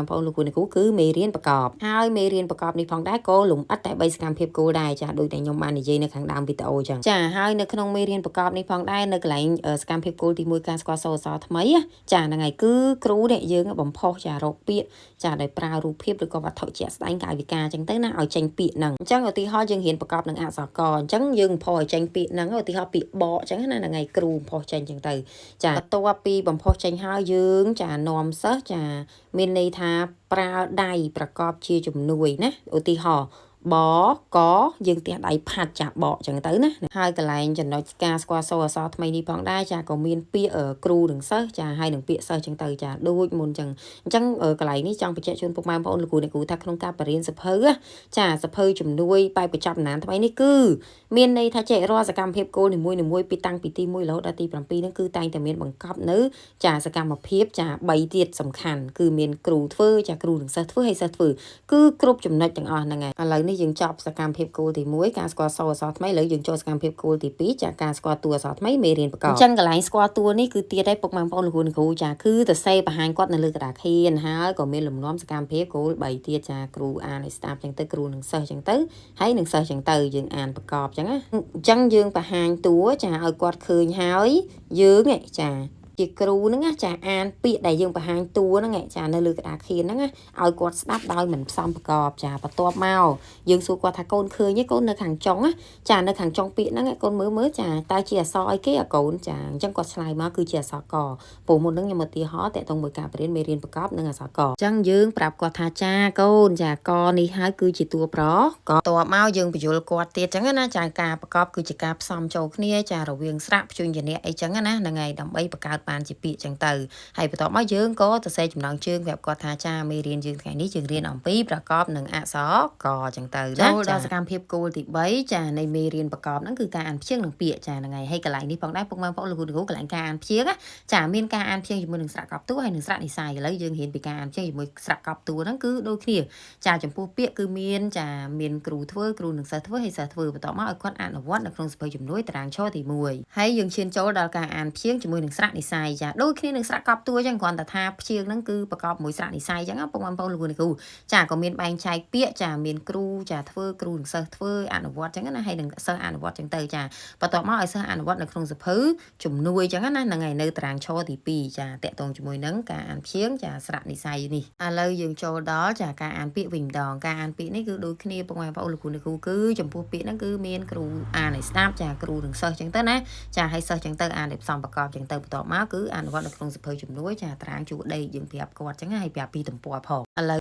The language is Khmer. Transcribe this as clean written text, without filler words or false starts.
បងប្អូនលោកគ្រូអ្នកគ្រូគឺមេរៀនប្រកបហើយមេរៀនប្រកបនេះផងដែរក៏លំអិតតែ3សកម្មភាពគោលដែរចាដូចតែខ្ញុំបាននិយាយនៅខាងដើមវីដេអូចឹងចាហើយនៅក្នុងមេរៀនប្រកបនេះផងដែរនៅកន្លែងសកម្មភាពគោលទី1ការស្គាល់សូរអក្សរថ្មីចាហ្នឹងហើយគឺគ្រូអ្នកយើងបំផុសចារកពាក្យចាដោយប្រើរូបភាពឬក៏វត្ថុជាក់ស្ដែងកាយវិការចឹងទៅណាឲ្យចេញពាក្យហ្នឹងអញ្ចឹងឧទាហរណ៍យើងរៀនប្រកបនឹងអក្សរកអញ្ចឹងយើងបំផុសឲ្យចេញពាក្យហ្នឹងឧទាហរណ៍ពាក្យបកចឹងណាហ្នឹងហើយគ្រូបំផុសចេញចឹងទៅចាបន្ទាប់ពីបំផុសចេញហើយយើងចានាំសិស្សចាមានន័យថាប្រើដៃប្រកបជាជំនួយណាឧទាហរណ៍បកយើងផ្ទះដៃផាត់ចាបកចឹងទៅណាហើយកន្លែងចំណុចការស្គាល់សូរអក្សរថ្មីនេះផងដែរចាក៏មានពាក្យគ្រូនិងសិស្សចាហើយនឹងពាក្យសិស្សចឹងទៅចាដូចមុនចឹងអញ្ចឹងកន្លែងនេះចង់បញ្ជាក់ជូនពុកម៉ែបងប្អូនលោកគ្រូអ្នកគ្រូថាក្នុងការបរៀនសភៅចាសភៅជំនួយបែបបញ្ចប់ណានថ្មីនេះគឺមានន័យថាចេះរាល់សកម្មភាពគោលនីមួយៗពីតាំងពីទី1រហូតដល់ទី7ហ្នឹងគឺតែងតែមានបង្កប់នៅចាសកម្មភាពចា3ទៀតសំខាន់គឺមានគ្រូធ្វើចាគ្រូនិងសិស្សធ្វើហើយសិស្សធ្វើគឺគ្រប់ចំណុចទាំងអស់ហ្នឹងហើយឥឡូវនេះយើងចប់សកម្មភាពគោលទី1ការស្គាល់សូរអក្សរថ្មីឥឡូវយើងចូលសកម្មភាពគោលទី2ចាការស្គាល់តួអក្សរថ្មីមេរៀនប្រកបអញ្ចឹងកន្លែងស្គាល់តួនេះគឺទៀតឲ្យពុកម៉ែបងប្អូនលោកគ្រូចាគឺទៅសេបង្ហាញគាត់នៅលើក្តារខៀនហើយក៏មានលំនាំសកម្មភាពគោល3ទៀតចាគ្រូអានឲ្យស្ដាប់អញ្ចឹងទៅគ្រូនិងសិស្សអញ្ចឹងទៅហើយនឹងសិស្សអញ្ចឹងទៅយើងអានប្រកបអញ្ចឹងណាអញ្ចឹងយើងបង្ហាញតួចាឲ្យគាត់ឃើញហើយយើងចាជាគ្រូហ្នឹងចាអានពាក្យដែលយើងបង្ហាញតួហ្នឹងចានៅលើក្តារខៀនហ្នឹងឲ្យគាត់ស្ដាប់ដោយមិនផ្សំប្រកបចាបន្ទាប់មកយើងសួរគាត់ថាកូនឃើញទេកូននៅខាងចុងចានៅខាងចុងពាក្យហ្នឹងកូនមើលចាតើជាអក្សរអីគេកូនចាអញ្ចឹងគាត់ឆ្លើយមកគឺជាអក្សរកព្រោះមុនហ្នឹងខ្ញុំឧទាហរណ៍តើតើមួយការបរៀនមេរៀនប្រកបនឹងអក្សរកអញ្ចឹងយើងប្រាប់គាត់ថាចាកូនចាកនេះហើយគឺជាតួប្រកបន្ទាប់មកយើងបញ្យល់គាត់ទៀតអញ្ចឹងណាចាការប្រកបគឺជាការផ្សំចូលគ្នាចារវាងស្រៈព្យញ្ជនៈអីចឹងណាហ្នឹងហើយដើម្បីបង្កើតបានជាពាក្យចឹងទៅហើយបន្ទាប់មកយើងក៏សរសេរចំណងជើងប្រាប់គាត់ថាចាមេរៀនយើងថ្ងៃនេះយើងរៀនអំពីប្រកបនឹងអក្សរកចឹងទៅណាចូលដល់សកម្មភាពគោលទី3ចានៃមេរៀនប្រកបហ្នឹងគឺការអានព្យាង្គនិងពាក្យចាហ្នឹងហើយហើយកន្លែងនេះផងដែរពុកម៉ែបងប្អូនលោកគ្រូកន្លែងការអានព្យាង្គចាមានការអានព្យាង្គជាមួយនឹងស្រៈកប់តួហើយនឹងស្រៈនិស័យឥឡូវយើងរៀនពីការអានព្យាង្គជាមួយស្រៈកប់តួហ្នឹងគឺដូចគ្នាចាចំពោះពាក្យគឺមានចាមានគ្រូធ្វើគ្រូនិងសិស្សធ្វើហើយសិស្សធ្វើបន្ទាប់មកឲ្យគាត់អនុវត្តនៅក្នុងសៀវភៅជំនួយតារាងឆទី1ហើយយើងឈានចូលដល់ការអានព្យាង្គជាមួយនឹងស្រៈនិស័យចាដូចគ្នានឹងស្រៈកប់តួអញ្ចឹងគ្រាន់តែថាព្យាង្គហ្នឹងគឺប្រកបមួយស្រៈនិស័យអញ្ចឹងពុកម៉ែបងប្អូនលោកគ្រូចាក៏មានបែងចែកពាក្យចាមានគ្រូចាធ្វើគ្រូនិងសិស្សធ្វើអនុវត្តអញ្ចឹងណាហើយនឹងសិស្សអនុវត្តអញ្ចឹងទៅចាបន្ទាប់មកឲ្យសិស្សអនុវត្តនៅក្នុងសៀវភៅជំនួយអញ្ចឹងណាហ្នឹងហើយនៅតារាងឆទី2ចាតកតងជាមួយនឹងការអានព្យាង្គចាស្រៈនិស័យនេះឥឡូវយើងចូលដល់ចាការអានពាក្យវិញម្ដងការអានពាក្យនេះគឺដូចគ្នាពុកម៉ែបងប្អូនលោកគ្រូគឺចំពោះពាក្យហ្នឹងគឺមានគ្រូអានឲ្យស្ដាប់ចាគ្រូនិងសិស្សអញ្ចឹងទៅណាចាហើយសិស្សអញ្ចឹងទៅអានឲ្យផ្សំប្រកបអញ្ចឹងទៅបន្ទាប់មកគឺអនុវត្តនៅក្នុងសៀវភៅជំនួយចាតារាងជួរដេកយើងប្រាប់គាត់អញ្ចឹងហើយប្រាប់ពីទំព័រផងឥឡូវ